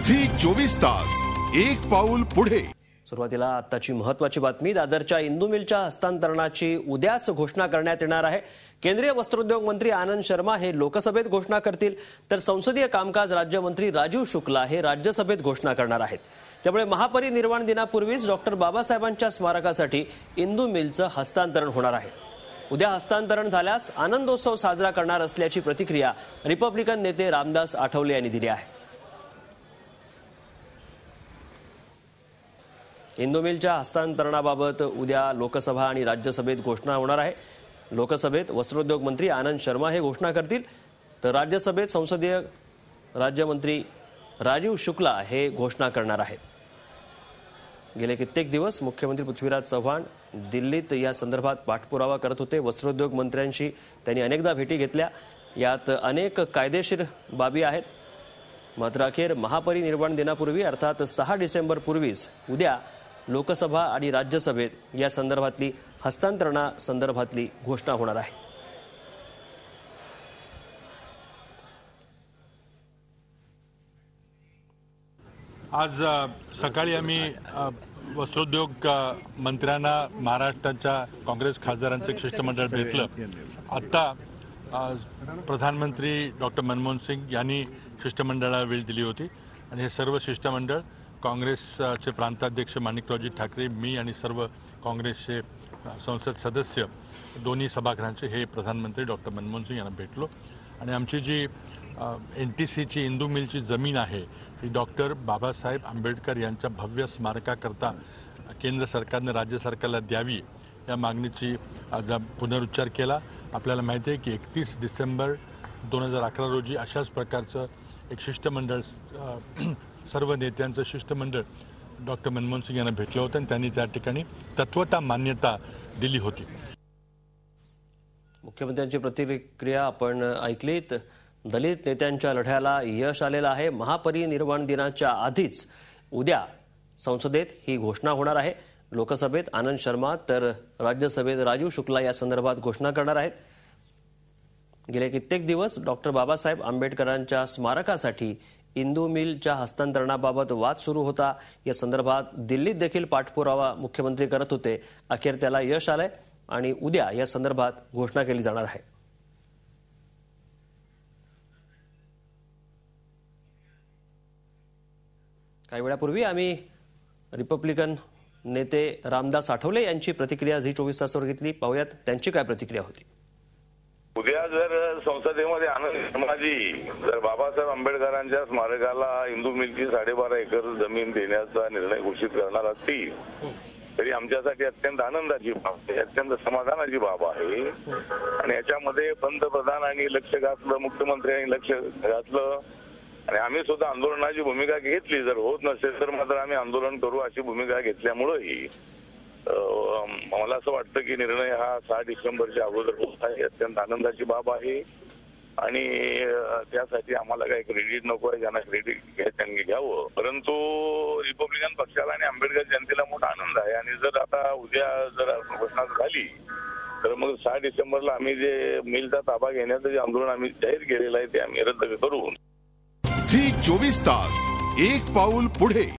Zee 24 तास एक पाऊल पुढे। सुरुवातीला आताची महत्त्वाची बातमी। दादरच्या इंदू मिलच्या हस्तांतरणाची उद्याच घोषणा करण्यात येणार आहे। केंद्रीय वस्त्रोद्योग मंत्री आनंद शर्मा हे लोकसभेत घोषणा करतील, तर संसदीय कामकाज राज्यमंत्री राजीव शुक्ला हे राज्यसभेत घोषणा करणार आहेत। त्यामुळे महापरिनिर्वाण दिनापूर्वीच डॉक्टर बाबासाहेबांच्या स्मारकासाठी इंदू मिलचं हस्तांतरण होणार आहे। उद्या हस्तांतरण झाल्यास आनंदोत्सव साजरा करणार असल्याची प्रतिक्रिया रिपब्लिकन नेते रामदास आठवले यांनी दिली आहे। इंदू मिलच्या हस्तांतरणाबाबत उद्या लोकसभा आणि राज्यसभेत घोषणा होणार आहे। लोकसभेत वस्त्रोद्योग मंत्री आनंद शर्मा हे घोषणा करतील, तर राज्यसभेत संसदीय राज्यमंत्री राजीव शुक्ला हे घोषणा करणार आहेत। गेले कित्येक दिवस मुख्यमंत्री पृथ्वीराज चव्हाण दिल्लीत या संदर्भात पाठपुरावा करत होते। वस्त्रोद्योग मंत्र्यांशी त्यांनी अनेकदा भेटी घेतल्या। यात अनेक कायदेशीर बाबी आहेत। मात्र अखेर महापरिनिर्वाण दिनापूर्वी अर्थात 6 डिसेंबर पूर्वीच उद्या लोकसभा आणि राज्यसभेत या संदर्भातली हस्तांतरणासंदर्भातली घोषणा होणार आहे। आज सकाळी आम्ही वस्त्रोद्योग मंत्र्यांना महाराष्ट्राच्या काँग्रेस खासदारांचे एक शिष्टमंडळ भेटलं। आता प्रधानमंत्री डॉक्टर मनमोहन सिंग यांनी शिष्टमंडळाला वेळ दिली होती आणि हे सर्व शिष्टमंडळ काँग्रेसचे प्रांताध्यक्ष माणिकरावजी ठाकरे, मी आणि सर्व काँग्रेसचे संसद सदस्य दोन्ही सभागृहांचे हे प्रधानमंत्री डॉक्टर मनमोहन सिंग यांना भेटलो आणि आमची जी NTCची इंदू मिलची जमीन आहे ही डॉक्टर बाबासाहेब आंबेडकर यांच्या भव्य स्मारकाकरता केंद्र सरकारने राज्य सरकारला द्यावी या मागणीची पुनरुच्चार केला। आपल्याला माहिती आहे की 31 डिसेंबर 2011 रोजी अशाच प्रकारचं एक शिष्टमंडळ सर्व नेत्यांचं शिष्टमंडळ डॉक्टर मनमोहन सिंग यांना भेटलं होतं आणि त्यांनी त्या ठिकाणी तत्वता मान्यता दिली होती। मुख्यमंत्र्यांची प्रतिक्रिया आपण ऐकलीत। दलित नेत्यांच्या लढ्याला यश आलेलं आहे। महापरिनिर्वाण दिनाच्या आधीच उद्या संसदेत ही घोषणा होणार आहे। लोकसभेत आनंद शर्मा तर राज्यसभेत राजीव शुक्ला या संदर्भात घोषणा करणार आहेत। गेले कित्येक दिवस डॉक्टर बाबासाहेब आंबेडकरांच्या स्मारकासाठी इंदू मिलच्या हस्तांतरणाबाबत वाद सुरू होता। या संदर्भात दिल्लीत देखील पाठपुरावा मुख्यमंत्री करत होते। अखेर त्याला यश आलंय आणि उद्या या संदर्भात घोषणा केली जाणार आहे। काही वेळापूर्वी आम्ही रिपब्लिकन नेते रामदास आठवले यांची प्रतिक्रिया झी 24 तासावर घेतली। पाहूयात त्यांची काय प्रतिक्रिया होती। उद्या जर संसदेमध्ये आनंद शर्माजी जर बाबासाहेब आंबेडकरांच्या स्मारकाला इंदू मिलची 12.5 एकर जमीन देण्याचा निर्णय घोषित करणार असतील तरी आमच्यासाठी अत्यंत आनंदाची बाब आहे, अत्यंत समाधानाची बाब आहे। आणि याच्यामध्ये पंतप्रधानांनी लक्ष घातलं, मुख्यमंत्र्यांनी लक्ष घातलं आणि आम्ही सुद्धा आंदोलनाची भूमिका घेतली। जर होत नसेल तर मात्र आम्ही आंदोलन करू अशी भूमिका घेतल्यामुळेही मला असं वाटतं की निर्णय हा 6 डिसेंबरच्या अगोदर होत आहे। अत्यंत आनंदाची बाब आहे आणि त्यासाठी आम्हाला काही क्रेडिट नको आहे, ज्यांना क्रेडिट त्यांनी घ्यावं। परंतु रिपब्लिकन पक्षाला आणि आंबेडकर जनतेला मोठा आनंद आहे आणि जर आता उद्या जर घोषणा झाली तर मग 6 डिसेंबरला आम्ही जे मिलचा ताबा घेण्याचं जे आंदोलन आम्ही जाहीर केलेलं आहे ते आम्ही रद्द करू। झी 24 तास एक पाऊल पुढे।